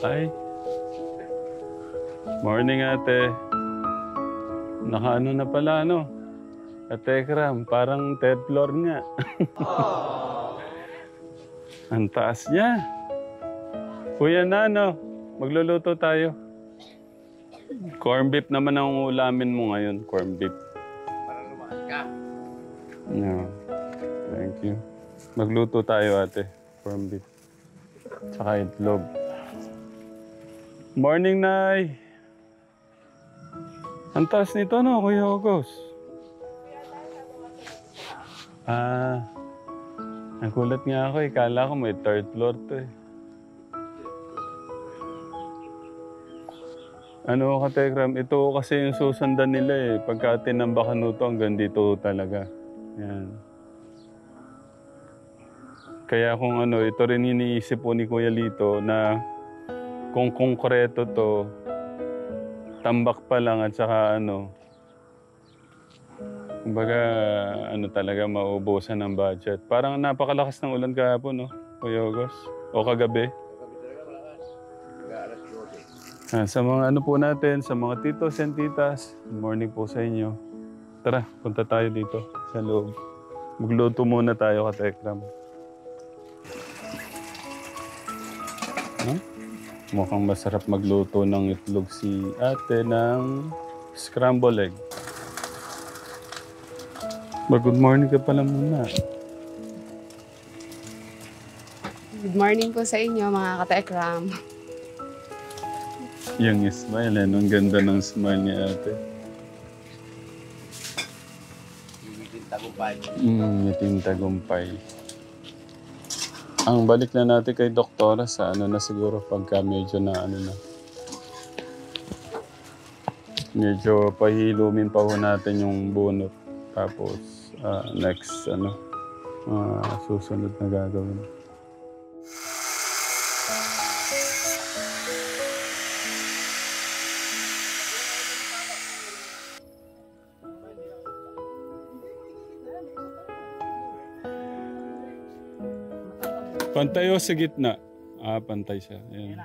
Ay, morning ate. Nakaano na pala, ano? Ate Kram, parang third floor nga. Ang taas niya. Kuya Nano, magluluto tayo. Corn beef naman ang ulamin mo ngayon, corn beef. Para lumakas ka. Yeah. Thank you. Magluto tayo ate, corn beef. Tsaka itlog. Morning, Nay. Ang taas nito, no, Kuya August? Nagulat nga ako eh. Kala ko may third floor to eh. Ano ka, Tekram? Ito kasi yung susundan nila eh. Pagka tinambakan ito, hanggang dito talaga. Yan. Kaya kung ano, ito rin iniisip po ni Kuya Lito na kung konkreto to, tambak pa lang at saka ano, kumbaga ano talaga mauubusan ng budget. Parang napakalakas ng ulan kahapon, no? Kuya August. O kagabi. Sa mga ano po natin, sa mga titos and titas, good morning po sa inyo. Tara, punta tayo dito sa loob. Magluto muna tayo ka Tekram. Mukhang masarap magluto ng itlog si ate ng scramble egg. Good morning ka pala muna. Good morning po sa inyo mga ka-Tekram. Yung smile, ang ganda ng smile ni ate. Iwitin tagumpay. Ngiting tagumpay. Ang balik na natin kay doktora sa ano na siguro pagka medyo na ano na. Medyo pahilumin pa ho natin yung bunot. Tapos next ano, susunod na gagawin. Pantay o sa gitna? Pantay siya. Ayan.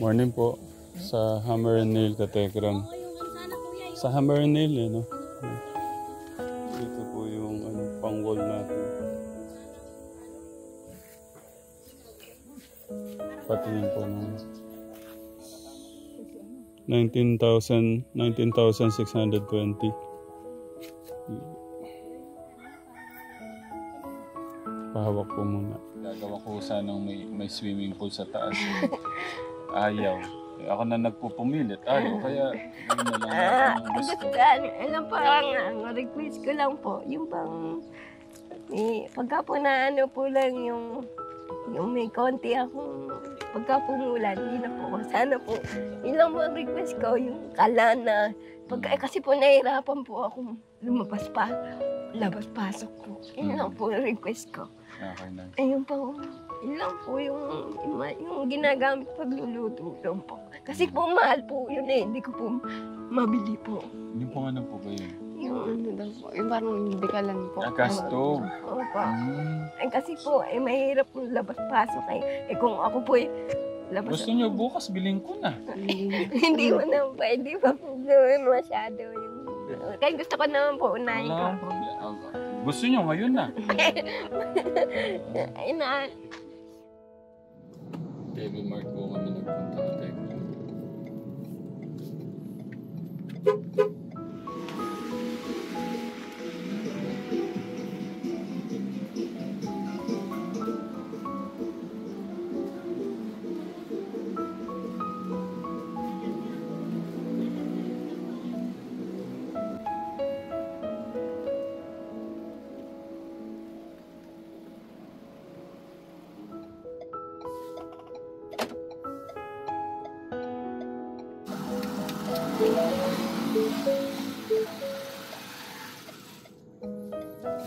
Morning po. Sa Hammer and Nail ka-Tekram. Sa Hammer and Nail eh, no? Ito po yung ano, pang-wall natin. Patingin po ng 19,620. Pahawak po muna. Gagawa ko sanang may swimming pool sa taas. Ayaw. Ako na nagpupumilit. Ayaw. Kaya yun na lang ang gusto. Alam parang request ko lang po. Yung pang... pagka po na ano po lang yung may konti akong pagka pumulan, hindi na po. Sana po, ilang po ang request ko, yung kalana. Kasi po nahihirapan po akong lumabas pa, labas-pasok po. Yun lang po ang request ko. Okay na. Ayun po, ilang po yung ginagamit pagluluto lang po. Kasi po mahal po yun eh, hindi ko po mabili po. Yung pang ano po kayo? Yung ano daw po, yung parang bikalan po. Gasto. Opo. Kasi po, mahirap po labas-pasok eh. Kung ako po labas... Gusto niyo bukas, bilhin ko na. Hindi mo na pwede pa po gawin masyado yung... Kaya gusto ko naman po unahin ko. Walang problema. Gusto niyo ngayon na. Baby Mart po kami nagpunta na tayo.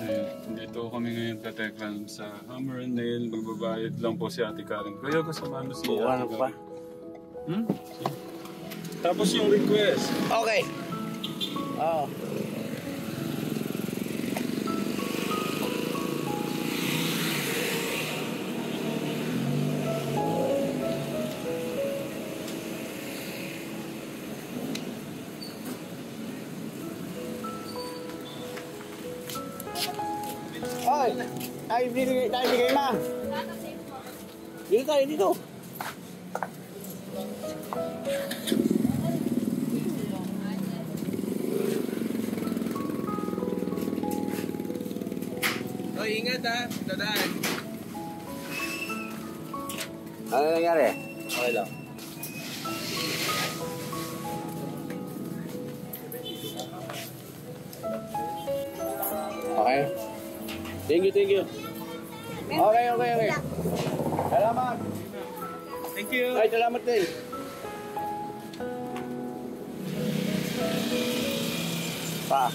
Ayun, dito kami ngayon katekram sa Hammer and Nail. Magbabayad lang po si Ate Karen. Kuya, kasama mo si Ate Karen. Hmm? Tapos yung request. Okay. Oo. Oy, tayo bigay ma. Dito tayo, dito. Oy, ingat ha. Dadaan. Ano nangyari? Okay lang. Okay. Thank you. Okay. Salamat. Thank you. Ay, salamat din. Pa.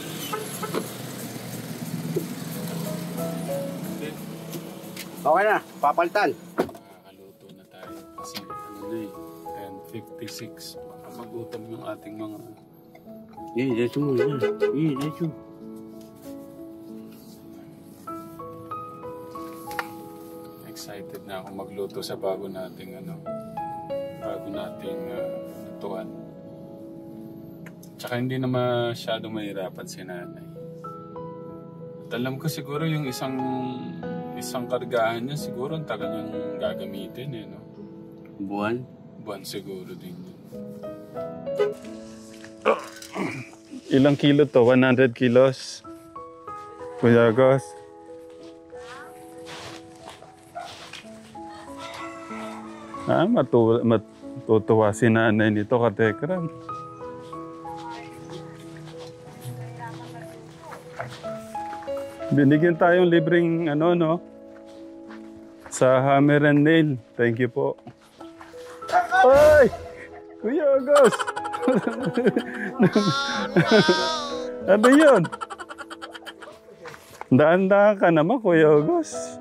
Okay na, papalitan. Nakakaluto na tayo kasi ano na eh, 10:56. Baka magutom yung ating mga... Diretso mo yan. Diretso. Excited na ako magluto sa bago nating lutuan. Tsaka hindi na masyadong mahirapan si nanay. At alam ko siguro yung isang kargahan niya siguro ang tagal niyang gagamitin eh, no? Buwan? Buwan siguro din yun. Ilang kilo to? 100 kilos? Kuya Gus? Matutuwa si nanay nito, katekram. Binigyan tayong libreng no? Sa Hammer and Nail. Thank you po. Ay! Kuya Gus! Ano yun? Daan-daan ka naman, Kuya Gus.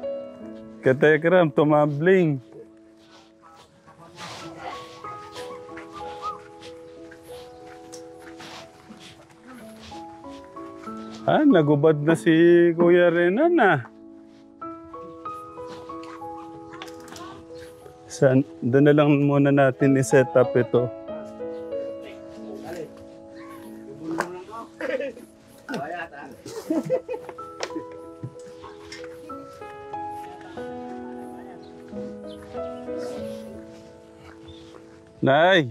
Katekram, tumambling. Nagubad na si Kuya Renan ah. Doon na lang muna natin i-set up ito. Nay,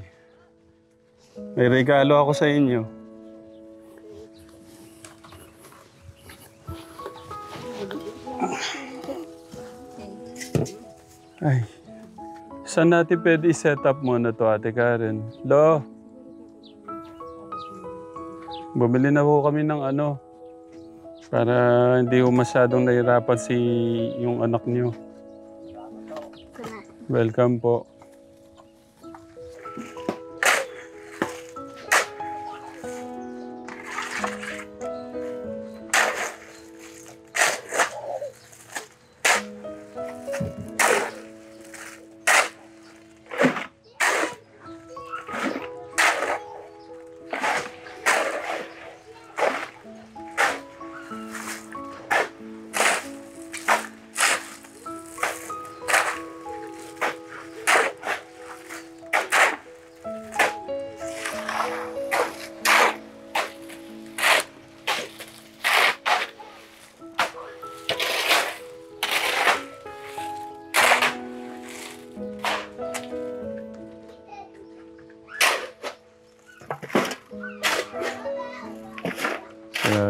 may regalo ako sa inyo. Ay, saan natin pwede i-set up muna to, Ate Karen? Lo, bumili na po kami ng para hindi ko masyadong nahirapan yung anak niyo. Welcome po.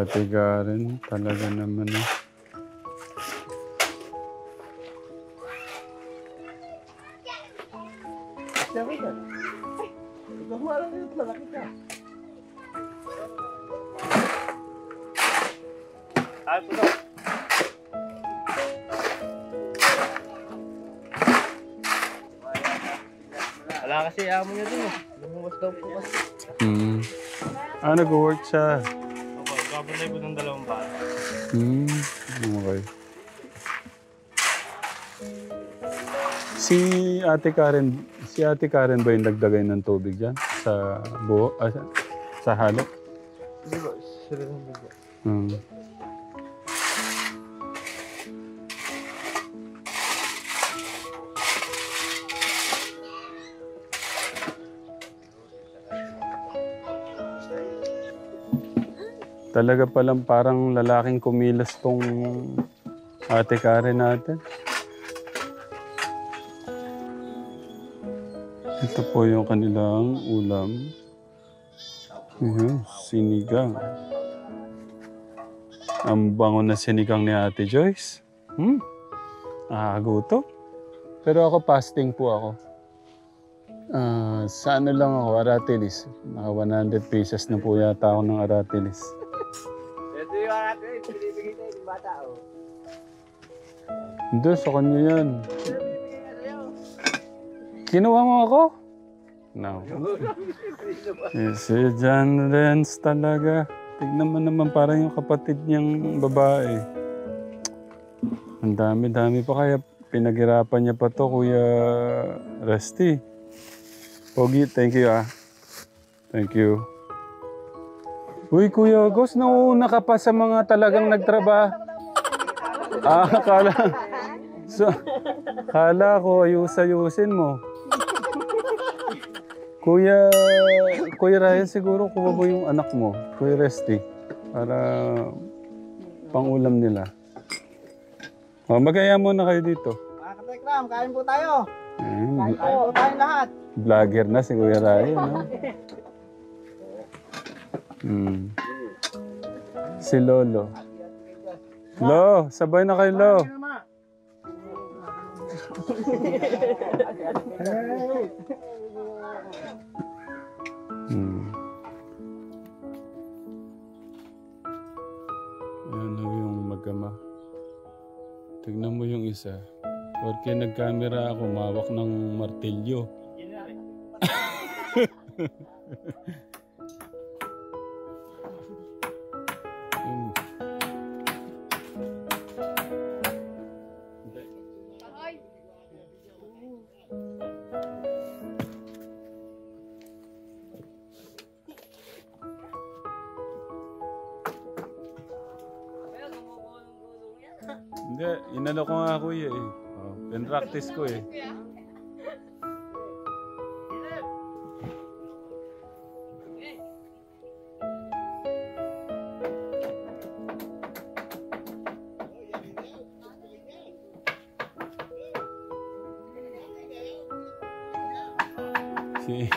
Ate Karen, talaga naman eh. Wala kasi amo niya dun eh. Lumuwas daw po kasi. Nag-work siya. Opo, kabalay po ng 2 bata. Okay. Si Ate Karen ba yung nagdagay ng tubig dyan? Sa buho? Sa halo? Hindi ba? Sila ng bigla. Talaga palang parang lalaking kumilos tong Ate Karen natin. Ito po yung kanilang ulam. Sinigang. Ang bango na sinigang ni Ate Joyce. Gutom. Pero ako fasting po ako. Sa ano lang ako, Aratilis. Naka 100 pesos na po yata ako ng Aratilis. Ito yung Aratilis, binibigay tayo ng bata. Hindi, sa kanya yan. Kinuha mo ako? No. Si John Renz talaga. Tignan mo naman parang yung kapatid niyang babae. Ang dami-dami pa kaya pinaghirapan niya pa to, Kuya Rusty. Pogi, thank you Thank you. Uy, Kuya August, nauuna ka pa sa mga talagang nagtrabaho. Kala ko ayusin mo. Kuya Ryan, siguro kuha mo yung anak mo, Kuya Resty, para pang-ulam nila. Mag-aya muna kayo dito. Mga katekram, kain po tayo. Kain Kain po tayong lahat. Vlogger na si Kuya Ryan, no? Si Lolo. Lo, sabay na kayo, Lo. Yan yung magama. Tignan mo yung isa. Porque nag-camera ako, mawak ng martilyo. Hindi, inano ko nga kuya eh. Pin-practice ko eh. Si...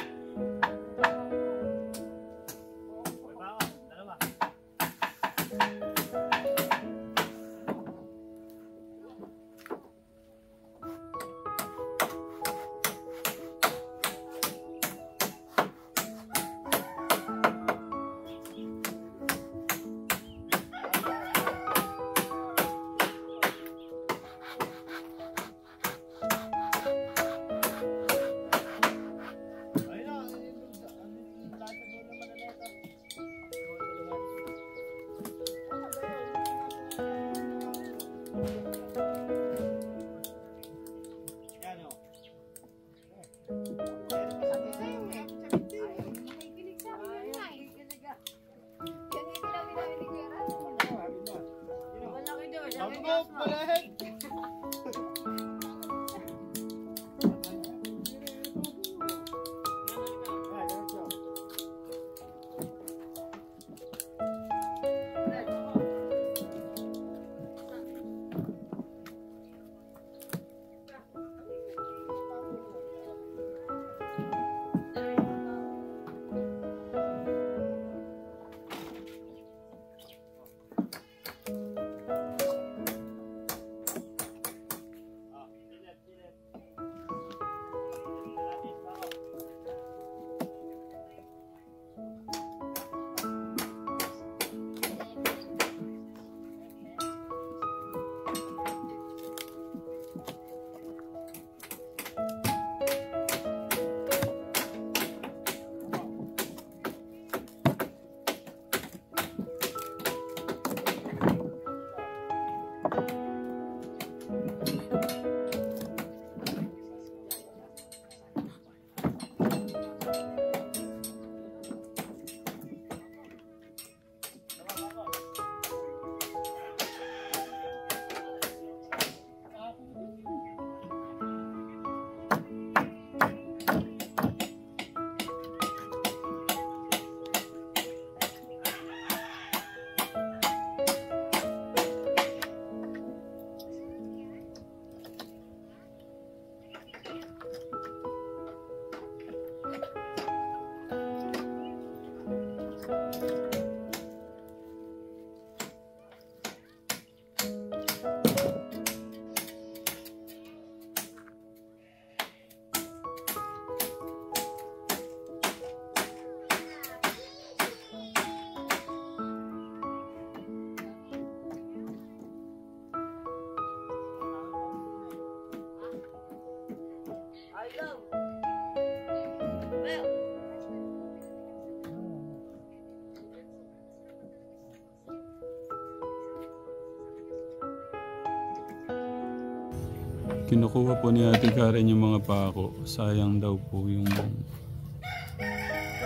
Kinukuha po ni Ate Karen yung mga pako. Sayang daw po yung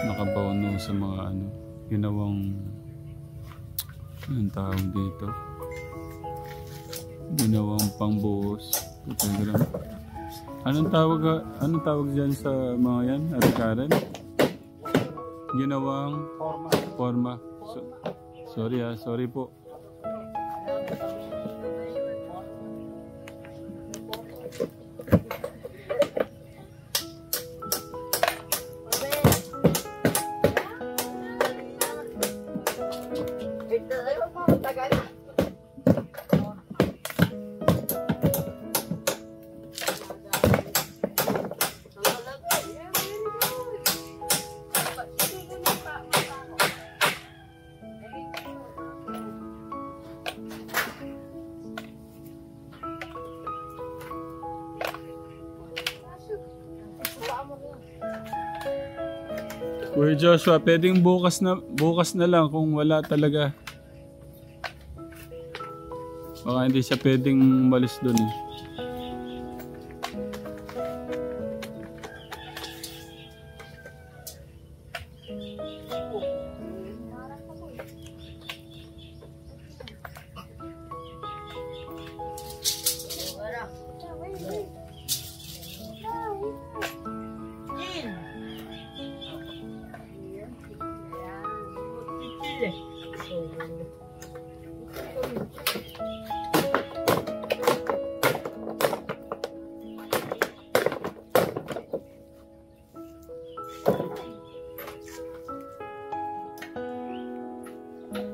nakabauno sa mga ano, ginawang anong tawag dito? Ginawang pangbuhos. Anong tawag dyan sa mga yan, Ate Karen? Ginawang forma. Sorry po. Kuya Joshua, pwedeng bukas na lang kung wala talaga. Baka hindi siya pwedeng umalis doon eh.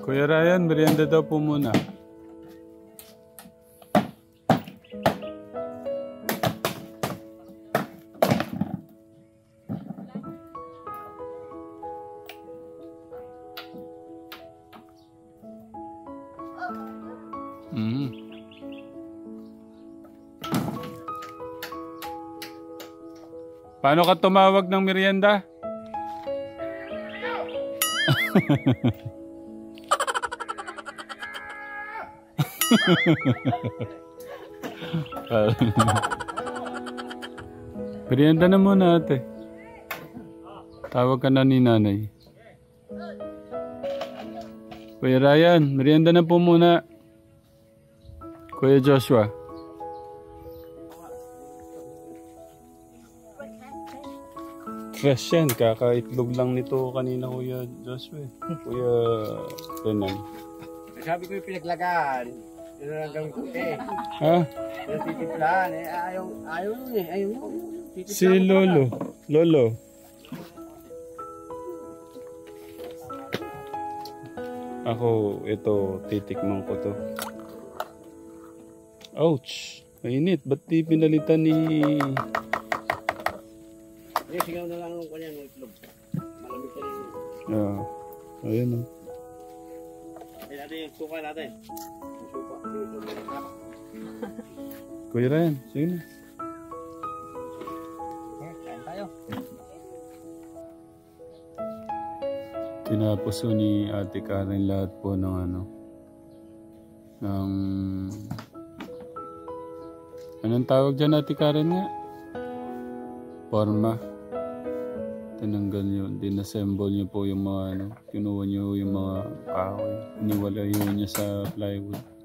Kuya Ryan, merienda daw po muna. Paano ka tumawag ng merienda? Merienda na muna ate. Tawag ka na ni nanay. Kuya Ryan, merienda na po muna. Kuya Joshua. Fresh yan, kakaitlog lang nito kanina Kuya Joshua. Kuya Renan. Sabi ko yung pinaglagaan. Yun lang gawin ko eh. Ha? Yung titiplahan eh. Ayaw nun eh. Ayaw nun. Si Lolo. Lolo. Ako, ito, titikman ko to. Ouch! Mainit. Ba't di pinalitan ni... Eh, sigaw na lang ang kanya ng itlog. Malamig ka rin. Yeah. Ayun o. Eh, natin yung suka natin. Yung suka. Kuya Ryan, sige na. Kain tayo. Tinapos po ni Ate Karen lahat po ng ano. Ng... Anong tawag dyan Ate Karen nga? Forma. Tinanggal nyo, dinassemble nyo po yung mga ano, kinuha nyo yung mga kahoy, iniwalay nyo niya sa plywood.